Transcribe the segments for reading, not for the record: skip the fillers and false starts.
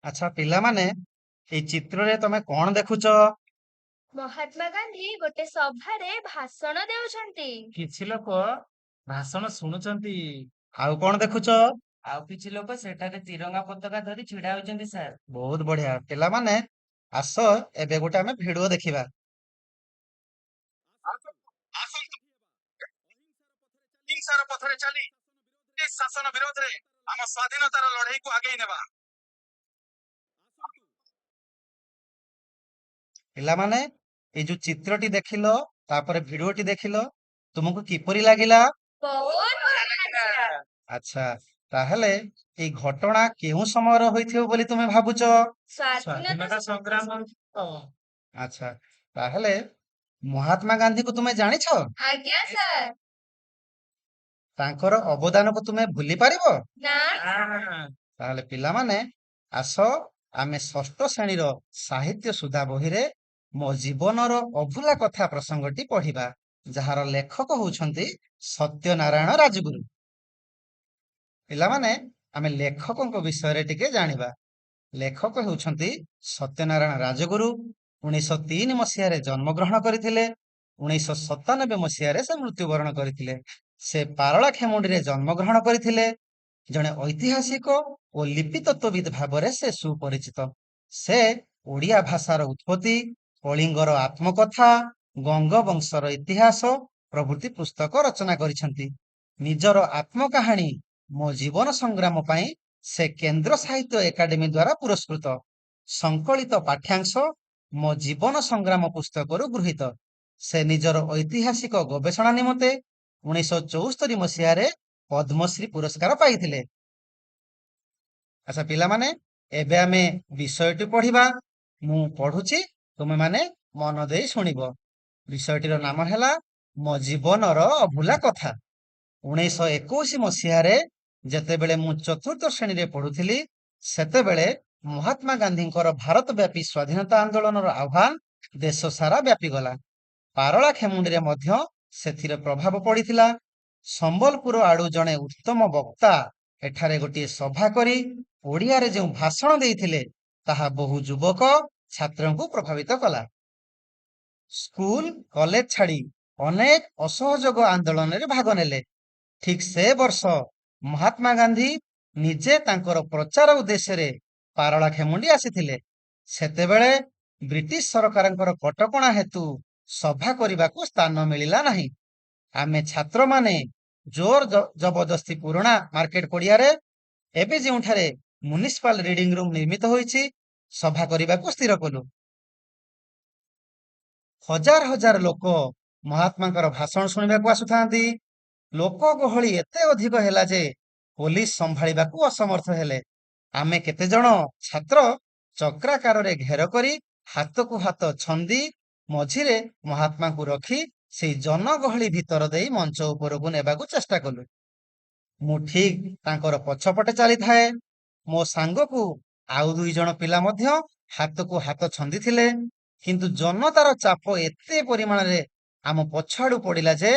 ଆଚ୍ଛା ପିଲାମାନେ, ଏଇ ଚିତ୍ରରେ ତମେ କଣ ଦେଖୁଛ? ମହାତ୍ମା ଗାନ୍ଧୀ ଗୋଟେ ସଭାରେ ଭାଷଣ ଦେଉଛନ୍ତି। କିଛି ଲୋକ ଭାଷଣ ଶୁଣୁଛନ୍ତି। ଆଉ କଣ ଦେଖୁଛ? ଆଉ କିଛି ଲୋକ ସେଠାରେ ତିରଙ୍ଗା ପତାକା ଧରି ଛିଡା ହୋଇଛନ୍ତି ସାର୍। ବହୁତ ବଢିଆ। ପିଲାମାନେ, ଆସ ଏବେ ଗୋଟେ ଆମେ ଭିଡିଓ ଦେଖିବା। ଆସନ୍ତୁ, ହିଂସାର ପଥରେ ଚାଲି ବ୍ରିଟିଶ ଶାସନ ବିରୋଧରେ ଆମ ସ୍ୱାଧୀନତାର ଲଢେଇକୁ ଆଗେଇ ନେବା। ପିଲାମାନେ, ଏଇ ଯୋଉ ଚିତ୍ରଟି ଦେଖିଲ, ତାପରେ ଭିଡିଓଟି ଦେଖିଲ, ତୁମକୁ କିପରି ଲାଗିଲା? ବହୁତ ଭଲ ଲାଗିଲା। ଆଚ୍ଛା, ତାହେଲେ ଏଇ ଘଟଣା କେଉଁ ସମୟର ହୋଇଥିବ ବୋଲି ତୁମେ ଭାବୁଛ? ସ୍ୱାଧୀନତା ସଂଗ୍ରାମ। ଆଚ୍ଛା, ତାହେଲେ ମହାତ୍ମା ଗାନ୍ଧୀକୁ ତୁମେ ଜାଣିଛ? ଆଜ୍ଞା ସାର୍। ତାଙ୍କର ଅବଦାନକୁ ତୁମେ ଭୁଲି ପାରିବ? ନା ତାହେଲେ ପିଲାମାନେ, ଆସ ଆମେ ଷଷ୍ଠ ଶ୍ରେଣୀର ସାହିତ୍ୟ ସୁଧା ବହିରେ ମୋ ଜୀବନର ଅଭୁଲା କଥା ପ୍ରସଙ୍ଗଟି ପଢିବା, ଯାହାର ଲେଖକ ହଉଛନ୍ତି ସତ୍ୟନାରାୟଣ ରାଜଗୁରୁ। ପିଲାମାନେ, ଆମେ ଲେଖକଙ୍କ ବିଷୟରେ ଟିକେ ଜାଣିବା। ଲେଖକ ହେଉଛନ୍ତି ସତ୍ୟନାରାୟଣ ରାଜଗୁରୁ। 1903 ମସିହାରେ ଜନ୍ମଗ୍ରହଣ କରିଥିଲେ। 1997 ମସିହାରେ ସେ ମୃତ୍ୟୁବରଣ କରିଥିଲେ। ସେ ପାରଳାଖେମୁଣ୍ଡିରେ ଜନ୍ମଗ୍ରହଣ କରିଥିଲେ। ଜଣେ ଐତିହାସିକ ଓ ଲିପିତତ୍ତ୍ୱବିତ୍ ଭାବରେ ସେ ସୁପରିଚିତ। ସେ ଓଡ଼ିଆ ଭାଷାର ଉତ୍ପତ୍ତି, କଳିଙ୍ଗର ଆତ୍ମକଥା, ଗଙ୍ଗବଂଶର ଇତିହାସ ପ୍ରଭୃତି ପୁସ୍ତକ ରଚନା କରିଛନ୍ତି। ନିଜର ଆତ୍ମକାହାଣୀ ମୋ ଜୀବନ ସଂଗ୍ରାମ ପାଇଁ ସେ କେନ୍ଦ୍ର ସାହିତ୍ୟ ଏକାଡେମୀ ଦ୍ୱାରା ପୁରସ୍କୃତ। ସଂକଳିତ ପାଠ୍ୟାଂଶ ମୋ ଜୀବନ ସଂଗ୍ରାମ ପୁସ୍ତକରୁ ଗୃହୀତ। ସେ ନିଜର ଐତିହାସିକ ଗବେଷଣା ନିମନ୍ତେ 1974 ମସିହାରେ ପଦ୍ମଶ୍ରୀ ପୁରସ୍କାର ପାଇଥିଲେ। ଆଚ୍ଛା ପିଲାମାନେ, ଏବେ ଆମେ ବିଷୟଟି ପଢିବା। ମୁଁ ପଢୁଛି, ତୁମେମାନେ ମନ ଦେଇ ଶୁଣିବ। ବିଷୟଟିର ନାମ ହେଲା ମୋ ଜୀବନର ଅଭୁଲା କଥା। 1921 ମସିହାରେ ଯେତେବେଳେ ମୁଁ ଚତୁର୍ଥ ଶ୍ରେଣୀରେ ପଢୁଥିଲି, ସେତେବେଳେ ମହାତ୍ମା ଗାନ୍ଧୀଙ୍କର ଭାରତବ୍ୟାପୀ ସ୍ୱାଧୀନତା ଆନ୍ଦୋଳନର ଆହ୍ୱାନ ଦେଶ ସାରା ବ୍ୟାପିଗଲା। ପାରଳାଖେମୁଣ୍ଡିରେ ମଧ୍ୟ ସେଥିର ପ୍ରଭାବ ପଡିଥିଲା। ସମ୍ବଲପୁର ଆଡୁ ଜଣେ ଉତ୍ତମ ବକ୍ତା ଏଠାରେ ଗୋଟିଏ ସଭା କରି ଓଡ଼ିଆରେ ଯେଉଁ ଭାଷଣ ଦେଇଥିଲେ, ତାହା ବହୁ ଯୁବକ ଛାତ୍ରଙ୍କୁ ପ୍ରଭାବିତ କଲା। ସ୍କୁଲ କଲେଜ ଛାଡି ଅନେକ ଅସହଯୋଗ ଆନ୍ଦୋଳନରେ ଭାଗ ନେଲେ। ଠିକ ସେ ବର୍ଷ ମହାତ୍ମା ଗାନ୍ଧୀ ନିଜେ ତାଙ୍କର ପ୍ରଚାର ଉଦ୍ଦେଶ୍ୟରେ ପାରଳାଖେମୁଣ୍ଡି ଆସିଥିଲେ। ସେତେବେଳେ ବ୍ରିଟିଶ ସରକାରଙ୍କର କଟକଣା ହେତୁ ସଭା କରିବାକୁ ସ୍ଥାନ ମିଳିଲା ନାହିଁ। ଆମେ ଛାତ୍ରମାନେ ଜୋର ଜବରଦସ୍ତି ପୁରୁଣା ମାର୍କେଟ ପଡିଆରେ, ଏବେ ଯେଉଁଠାରେ ମ୍ୟୁନିସିପାଲ ରିଡିଂ ରୁମ୍ ନିର୍ମିତ ହୋଇଛି, ସଭା କରିବାକୁ ସ୍ଥିର କଲୁ। ହଜାର ହଜାର ଲୋକ ମହାତ୍ମାଙ୍କର ଭାଷଣ ଶୁଣିବାକୁ ଆସୁଥାନ୍ତି। ଲୋକ ଗହଳି ଏତେ ଅଧିକ ହେଲା ଯେ ପୋଲିସ ସମ୍ଭାଳିବାକୁ ଅସମର୍ଥ ହେଲେ। ଆମେ କେତେଜଣ ଛାତ୍ର ଚକ୍ରାକାରରେ ଘେର କରି ହାତକୁ ହାତ ଛନ୍ଦି ମଝିରେ ମହାତ୍ମାଙ୍କୁ ରଖି ସେଇ ଜନଗହଳି ଭିତର ଦେଇ ମଞ୍ଚ ଉପରକୁ ନେବାକୁ ଚେଷ୍ଟା କଲୁ। ମୁଁ ଠିକ ତାଙ୍କର ପଛପଟେ ଚାଲିଥାଏ। ମୋ ସାଙ୍ଗକୁ ଆଉ 2 ଜଣ ପିଲା ମଧ୍ୟ ହାତକୁ ହାତ ଛନ୍ଦିଥିଲେ। କିନ୍ତୁ ଜନତାର ଚାପ ଏତେ ପରିମାଣରେ ଆମ ପଛ ଆଡୁ ପଡିଲା ଯେ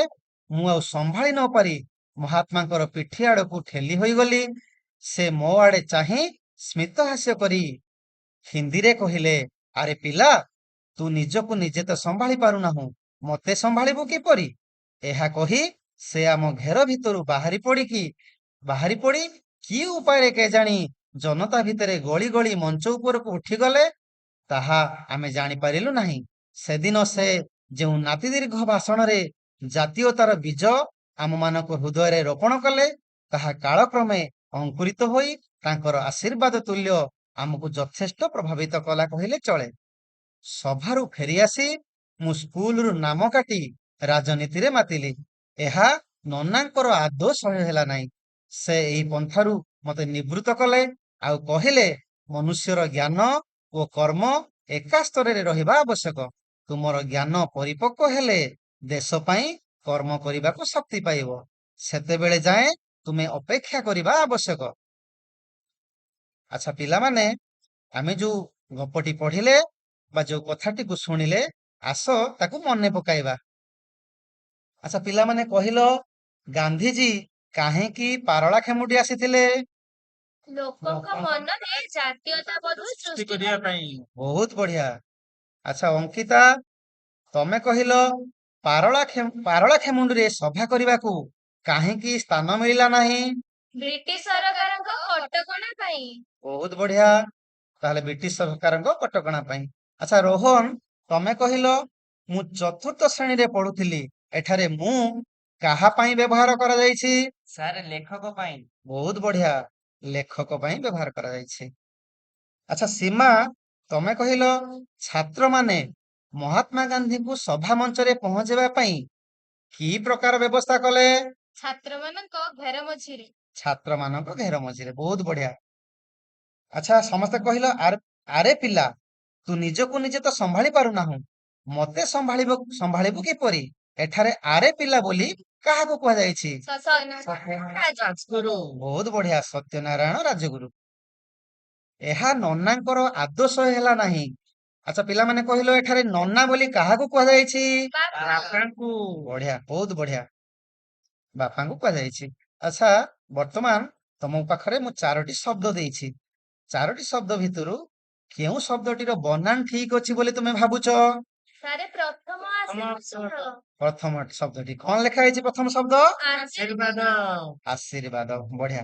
ମୁଁ ଆଉ ସମ୍ଭାଳି ନ ପାରି ମହାତ୍ମାଙ୍କର ପିଠି ଆଡକୁ ଠେଲି ହୋଇଗଲି। ସେ ମୋ ଆଡେ ଚାହିଁ ସ୍ମିତ ହାସ୍ୟ କରି ହିନ୍ଦୀରେ କହିଲେ, ଆରେ ପିଲା, ତୁ ନିଜକୁ ନିଜେ ତ ସମ୍ଭାଳି ପାରୁନାହୁଁ, ମତେ ସମ୍ଭାଳିବୁ କିପରି? ଏହା କହି ସେ ଆମ ଘେର ଭିତରୁ ବାହାରି ପଡି କି ଉପାୟରେ କେଜାଣି ଜନତା ଭିତରେ ଗଳି ଗଳି ମଞ୍ଚ ଉପରକୁ ଉଠିଗଲେ, ତାହା ଆମେ ଜାଣିପାରିଲୁ ନାହିଁ। ସେଦିନ ସେ ଯେଉଁ ନାତି ଦୀର୍ଘ ଭାଷଣରେ ଜାତୀୟତାର ବୀଜ ଆମମାନଙ୍କ ହୃଦୟରେ ରୋପଣ କଲେ, ତାହା କାଳକ୍ରମେ ଅଙ୍କୁରିତ ହୋଇ ତାଙ୍କର ଆଶୀର୍ବାଦ ତୁଲ୍ୟ ଆମକୁ ଯଥେଷ୍ଟ ପ୍ରଭାବିତ କଲା କହିଲେ ଚଳେ। ସଭାରୁ ଫେରିଆସି ମୁଁ ସ୍କୁଲରୁ ନାମ କାଟି ରାଜନୀତିରେ ମାତିଲି। ଏହା ନନାଙ୍କର ଆଦୌ ସହ୍ୟ ହେଲା ନାହିଁ। ସେ ଏହି ପନ୍ଥାରୁ ମତେ ନିବୃତ୍ତ କଲେ, ଆଉ କହିଲେ, ମନୁଷ୍ୟର ଜ୍ଞାନ ଓ କର୍ମ ଏକା ସ୍ତରରେ ରହିବା ଆବଶ୍ୟକ। ତୁମର ଜ୍ଞାନ ପରିପକ୍ୱ ହେଲେ ଦେଶ ପାଇଁ କର୍ମ କରିବାକୁ ଶକ୍ତି ପାଇବ। ସେତେବେଳେ ଯାଏଁ ତୁମେ ଅପେକ୍ଷା କରିବା ଆବଶ୍ୟକ। ଆଚ୍ଛା ପିଲାମାନେ, ଆମେ ଯୋଉ ଗପଟି ପଢିଲେ ବା ଯୋଉ କଥାଟିକୁ ଶୁଣିଲେ, ଆସ ତାକୁ ମନେ ପକାଇବା। ଆଚ୍ଛା ପିଲାମାନେ କହିଲ, ଗାନ୍ଧିଜୀ କାହିଁକି ପାରଳାଖେମୁଣ୍ଡି ଆସିଥିଲେ? ଲୋକଙ୍କ ମନରେ ଜାତୀୟତାବୋଧ ସୃଷ୍ଟି କରିବା ପାଇଁ ବହୁତ ବଢିଆ। ଆଚ୍ଛା ଅଙ୍କିତା, ତମେ କହିଲ ପାରଳାଖେମୁଣ୍ଡିରେ ସଭା କରିବାକୁ କାହିଁକି ସ୍ଥାନ ମିଳିଲା ନାହିଁ? ବ୍ରିଟିଶ ସରକାରଙ୍କ କଟକଣା ପାଇଁ। ବହୁତ ବଢିଆ। ତାହେଲେ ବ୍ରିଟିଶ ସରକାରଙ୍କ କଟକଣା ପାଇଁ। ଆଚ୍ଛା ରୋହନ, ତମେ କହିଲ ମୁଁ ଚତୁର୍ଥ ଶ୍ରେଣୀରେ ପଢୁଥିଲି, ଏଠାରେ ମୁଁ କାହା ପାଇଁ ବ୍ୟବହାର କରାଯାଇଛି? ସାର୍ ଲେଖକ ପାଇଁ। ବହୁତ ବଢିଆ, ଲେଖକ ପାଇଁ ବ୍ୟବହାର କରାଯାଇଛି। ଆଚ୍ଛା ସୀମା, ତମେ କହିଲ ଛାତ୍ରମାନେ ମହାତ୍ମା ଗାନ୍ଧୀଙ୍କୁ ସଭା ମଞ୍ଚରେ ପହଞ୍ଚିବା ପାଇଁ କି ପ୍ରକାର ବ୍ୟବସ୍ଥା କଲେ? ଛାତ୍ରମାନଙ୍କ ଘେର ମଝିରେ। ଛାତ୍ରମାନଙ୍କ ଘେର ମଝିରେ। ବହୁତ ବଢିଆ। ଆଚ୍ଛା ସମସ୍ତେ କହିଲ ଆରେ ପିଲା, ତୁ ନିଜକୁ ନିଜେ ତ ସମ୍ଭାଳି ପାରୁନାହୁଁ, ମତେ ସମ୍ଭାଳିବୁ କିପରି? ଏଠାରେ ଆରେ ପିଲା ବୋଲି କାହାକୁ କୁହାଯାଇଛି? ରାଜଗୁରୁ। ବହୁତ ବଢିଆ, ସତ୍ୟନାରାୟଣ ରାଜଗୁରୁ। ଏହା ନନାଙ୍କର ଆଦର୍ଶ ହେଲା ନାହିଁ। ଆଚ୍ଛା ପିଲାମାନେ କହିଲ ଏଠାରେ ନନା ବୋଲି କାହାକୁ କୁହାଯାଇଛି? ବାପାଙ୍କୁ। ବଢିଆ, ବହୁତ ବଢିଆ, ବାପାଙ୍କୁ କୁହାଯାଇଛି। ଆଚ୍ଛା ବର୍ତ୍ତମାନ ତମ ପାଖରେ ମୁଁ 4ଟି ଶବ୍ଦ ଦେଇଛି। 4ଟି ଶବ୍ଦ ଭିତରୁ କେଉଁ ଶବ୍ଦଟିର ବନାନ ଠିକ ଅଛି ବୋଲି ତୁମେ ଭାବୁଛ? ସାରେ ପ୍ରଥମ ଆଶୀର୍ବାଦ। ପ୍ରଥମ ଶବ୍ଦଟି କଣ ଲେଖା ହେଇଛି? ପ୍ରଥମ ଶବ୍ଦ ଆଶୀର୍ବାଦ। ଆଶୀର୍ବାଦ। ବଢିଆ।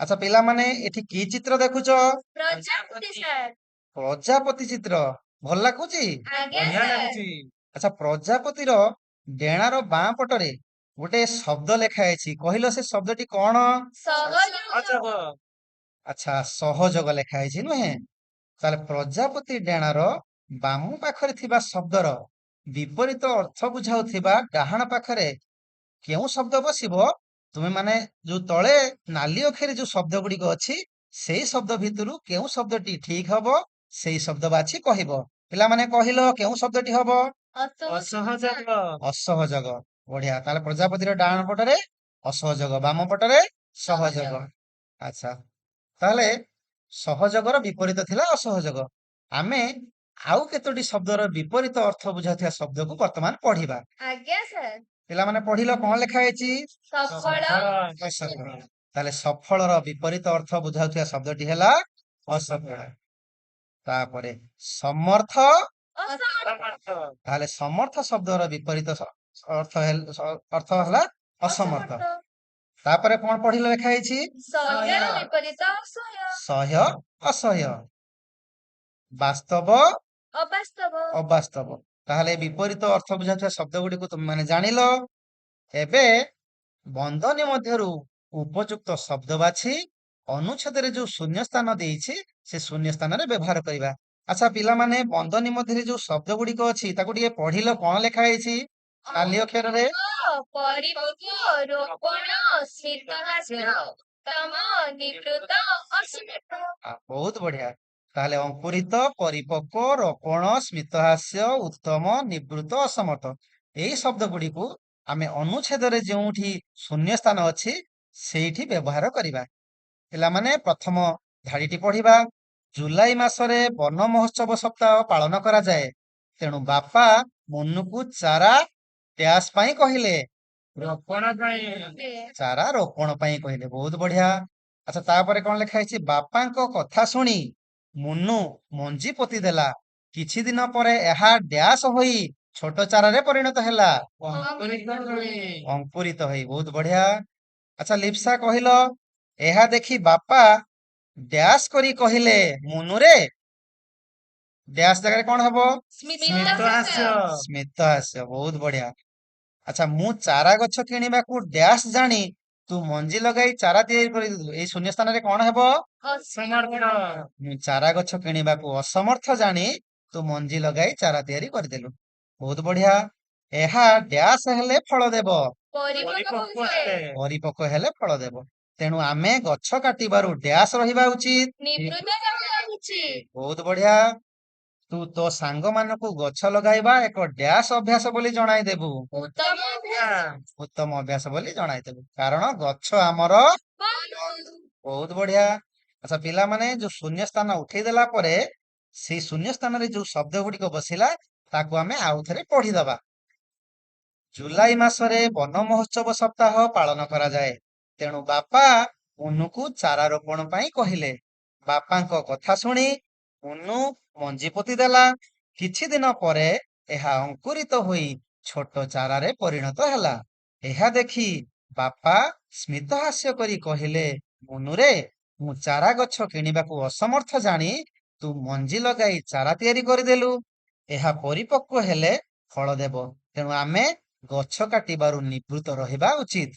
ଆଚ୍ଛା ପିଲାମାନେ ଏଠି କି ଚିତ୍ର ଦେଖୁଛ? ପ୍ରଜାପତି ସାର୍। ପ୍ରଜାପତି ଚିତ୍ର। ଭଲ ଲାଗୁଛି? ଆଜ୍ଞା ବଢିଆ ସାର୍। ଲାଗୁଛି। ଆଚ୍ଛା ପ୍ରଜାପତିର ଡେଣାର ବାଁ ପଟରେ ଗୋଟେ ଶବ୍ଦ ଲେଖା ହେଇଛି, କହିଲ ସେ ଶବ୍ଦଟି କଣ? ସହଯୋଗ। ଅଜବ। ଆଚ୍ଛା ସହଯୋଗ ଲେଖା ହେଇଛି ନୁହେଁ? ତାହେଲେ ପ୍ରଜାପତି ଡେଣାର ବାମ ପାଖରେ ଥିବା ଶବ୍ଦର ବିପରୀତ ଅର୍ଥ ବୁଝାଉଥିବା ଡାହାଣ ପାଖରେ କେଉଁ ଶବ୍ଦ ବସିବ? ତୁମେ ମାନେ ଯୋଉ ତଳେ ନାଲି ଅକ୍ଷରେ ଯୋଉ ଶବ୍ଦ ଗୁଡିକ ଅଛି, ସେଇ ଶବ୍ଦ ଭିତରୁ କେଉଁ ଶବ୍ଦଟି ଠିକ ହବ ସେଇ ଶବ୍ଦ ବାଛି କହିବ। ପିଲାମାନେ କହିଲ କେଉଁ ଶବ୍ଦଟି ହବ? ଅସହଯୋଗ। ଅସହଯୋଗ। ବଢିଆ। ତାହେଲେ ପ୍ରଜାପତିର ଡାହାଣ ପଟରେ ଅସହଯୋଗ, ବାମ ପଟରେ ସହଯୋଗ। ଆଚ୍ଛା ତାହେଲେ ସହଯୋଗର ବିପରୀତ ଥିଲା ଅସହଯୋଗ। ଆମେ ଆଉ କେତୋଟି ଶବ୍ଦର ବିପରୀତ ଅର୍ଥ ବୁଝାଉଥିବା ଶବ୍ଦକୁ ବର୍ତ୍ତମାନ ପଢିବା। ଆଜ୍ଞା ସାର୍। ପିଲାମାନେ ପଢିଲ କଣ ଲେଖା ହେଇଛି? ସଫଳ। ଅସଫଳ। ତାହେଲେ ସଫଳର ବିପରୀତ ଅର୍ଥ ବୁଝାଉଥିବା ଶବ୍ଦଟି ହେଲା ଅସଫଳ। ତାପରେ ସମର୍ଥ। ଅସମର୍ଥ। ତାହେଲେ ସମର୍ଥ ଶବ୍ଦର ବିପରୀତ ଅର୍ଥ ହେଲା ଅସମର୍ଥ। ତାପରେ କଣ ପଢିଲ ଲେଖା ହେଇଛି? ସହ୍ୟର ବିପରୀତ ଅସହ୍ୟ। ସହ୍ୟ ଅସହ୍ୟ। ବାସ୍ତବ ଅବାସ୍ତବ। ଅବାସ୍ତବ। ତାହେଲେ ବିପରୀତ ଅର୍ଥ ବୁଝାଉଥିବା ଶବ୍ଦ ଗୁଡିକୁ ତୁମେ ମାନେ ଜାଣିଲ। ଏବେ ବନ୍ଧନୀ ମଧ୍ୟରୁ ଉପଯୁକ୍ତ ଶବ୍ଦ ବାଛି ଅନୁଚ୍ଛେଦରେ ଯୋଉ ଶୂନ୍ୟ ସ୍ଥାନ ଦେଇଛି ସେ ଶୂନ୍ୟ ସ୍ଥାନରେ ବ୍ୟବହାର କରିବା। ଆଚ୍ଛା ପିଲାମାନେ ବନ୍ଧନୀ ମଧ୍ୟରେ ଯୋଉ ଶବ୍ଦ ଗୁଡିକ ଅଛି ତାକୁ ଟିକେ ପଢିଲ, କଣ ଲେଖା ହେଇଛି ନାଲି ଅକ୍ଷରରେ? ପରିପକ୍ଵ, ରୋପଣ, ସ୍ମିତହାସ୍ୟ, ଉତ୍ତମ, ନିବୃତ, ଅସମର୍ଥ। ବହୁତ ବଢିଆ। ତାହେଲେ ଅଙ୍କୁରିତ, ପରିପକ୍ଵ, ରୋପଣ, ସ୍ମିତହାସ୍ୟ, ଉତ୍ତମ, ନିବୃତ, ଅସମର୍ଥ, ଏଇ ଶବ୍ଦ ଗୁଡିକୁ ଆମେ ଅନୁଚ୍ଛେଦରେ ଯେଉଁଠି ଶୂନ୍ୟ ସ୍ଥାନ ଅଛି ସେଇଠି ବ୍ୟବହାର କରିବା। ପିଲାମାନେ ପ୍ରଥମ ଧାଡିଟି ପଢିବା। ଜୁଲାଇ ମାସରେ ବନ ମହୋତ୍ସବ ସପ୍ତାହ ପାଳନ କରାଯାଏ, ତେଣୁ ବାପା ମନୁକୁ ଚାରା ଡ୍ୟାସ୍ ପାଇଁ କହିଲେ? ରୋପଣ ପାଇଁ। ଚାରା ରୋପଣ ପାଇଁ କହିଲେ। ବହୁତ ବଢିଆ। ଆଚ୍ଛା ତାପରେ କଣ ଲେଖା ହେଇଛି? ବାପାଙ୍କ କଥା ଶୁଣି ମୁନୁ ମଞ୍ଜି ପୋତି ଦେଲା, କିଛି ଦିନ ପରେ ଏହା ଡ୍ୟାସ୍ ହୋଇ ଛୋଟ ଚାରାରେ ପରିଣତ ହେଲା? ଅଙ୍କୁରିତ ହୁଏ। ଅଙ୍କୁରିତ ହୋଇ। ବହୁତ ବଢିଆ। ଆଚ୍ଛା ଲିପ୍ସା କହିଲ, ଏହା ଦେଖି ବାପା ଡ୍ୟାସ୍ କରି କହିଲେ ମୁନୁରେ? ଡ୍ୟାସ୍ ଜାଗାରେ କଣ ହବ? ସ୍ମିତହାସ୍ୟ। ସ୍ମିତ ହାସ୍ୟ। ବହୁତ ବଢିଆ। ଆଚ୍ଛା ମୁଁ ଚାରା ଗଛ କିଣିବାକୁ ଡ୍ୟାସ୍ ଜାଣି ତୁ ମଞ୍ଜି ଲଗାଇ ଚାରା ତିଆରି କରିଦେଲୁ, ଏଇ ଶୂନ୍ୟ ସ୍ଥାନରେ କଣ ହେବ? ଅସମର୍ଥ। ମୁଁ ଚାରା ଗଛ କିଣିବାକୁ ଅସମର୍ଥ ଜାଣି ତୁ ମଞ୍ଜି ଲଗାଇ ଚାରା ତିଆରି କରିଦେଲୁ। ବହୁତ ବଢିଆ। ଏହା ଡ୍ୟାସ୍ ହେଲେ ଫଳ ଦେବ? ପରିପକ୍ଵ ହୁଏ। ପରିପକ୍ଵ ହେଲେ ଫଳ ଦେବ। ତେଣୁ ଆମେ ଗଛ କାଟିବାରୁ ଡ୍ୟାସ୍ ରହିବା ଉଚିତ? ନିବୃତ ରହିବା ଉଚିତ। ବହୁତ ବଢିଆ। ତୁ ତୋ ସାଙ୍ଗମାନଙ୍କୁ ଗଛ ଲଗାଇବା ଏକ ଡ୍ୟାସ୍ ଅଭ୍ୟାସ ବୋଲି ଜଣାଇଦେବୁ? ଉତ୍ତମ ଅଭ୍ୟାସ। ଉତ୍ତମ ଅଭ୍ୟାସ ବୋଲି ଜଣାଇଦେବୁ, କାରଣ ଗଛ ଆମର। ବନ୍ଧୁ। ବହୁତ ବଢିଆ। ଆଚ୍ଛା ପିଲାମାନେ ଯୋଉ ଶୂନ୍ୟ ସ୍ଥାନ ଉଠେଇ ଦେଲା ପରେ ସେଇ ଶୂନ୍ୟ ସ୍ଥାନରେ ଯୋଉ ଶବ୍ଦ ଗୁଡିକ ବସିଲା ତାକୁ ଆମେ ଆଉ ଥରେ ପଢିଦବା। ଜୁଲାଇ ମାସରେ ବନ ମହୋତ୍ସବ ସପ୍ତାହ ପାଳନ କରାଯାଏ, ତେଣୁ ବାପା ମୁନୁକୁ ଚାରା ରୋପଣ ପାଇଁ କହିଲେ। ବାପାଙ୍କ କଥା ଶୁଣି ମୁନୁ ମଞ୍ଜି ପୋତି ଦେଲା। କିଛି ଦିନ ପରେ ଏହା ଅଙ୍କୁରିତ ହୋଇ ଛୋଟ ଚାରାରେ ପରିଣତ ହେଲା। ଏହା ଦେଖି ବାପା ସ୍ମିତହାସ୍ୟ କରି କହିଲେ, ମୁନୁରେ, ମୁଁ ଚାରା ଗଛ କିଣିବାକୁ ଅସମର୍ଥ ଜାଣି ତୁ ମଞ୍ଜି ଲଗାଇ ଚାରା ତିଆରି କରିଦେଲୁ। ଏହା ପରିପକ୍ୱ ହେଲେ ଫଳ ଦେବ। ତେଣୁ ଆମେ ଗଛ କାଟିବାରୁ ନିବୃତ୍ତ ରହିବା ଉଚିତ।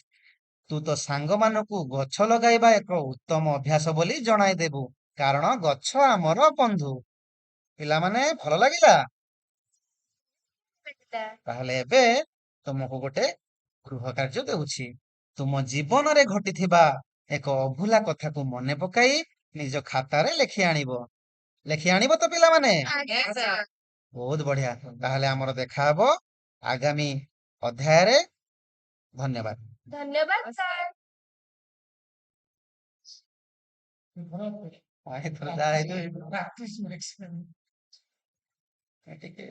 ତୁ ତ ସାଙ୍ଗମାନଙ୍କୁ ଗଛ ଲଗାଇବା ଏକ ଉତ୍ତମ ଅଭ୍ୟାସ ବୋଲି ଜଣାଇଦେବୁ, କାରଣ ଗଛ ଆମର ବନ୍ଧୁ। ପିଲାମାନେ, ଭଲ ଲାଗିଲା? ତାହେଲେ ଏବେ ତୁମକୁ ଗୋଟେ ଗୃହ କାର୍ଯ୍ୟ ଦେଉଛି। ତୁମ ଜୀବନରେ ଘଟିଥିବା ଏକ ଅଭୁଲା କଥାକୁ ମନେ ପକାଇ ନିଜ ଖାତାରେ ଲେଖି ଆଣିବ। ଲେଖି ଆଣିବ ତ ପିଲାମାନେ? ଆଜ୍ଞା ସାର୍। ବହୁତ ବଢିଆ। ତାହେଲେ ଆମର ଦେଖାହବ ଆଗାମୀ ଅଧ୍ୟାୟରେ। ଧନ୍ୟବାଦ। ଧନ୍ୟବାଦ ସାର୍। ଏଥର ଯାହା ହେଇଥିବ ଟିକେ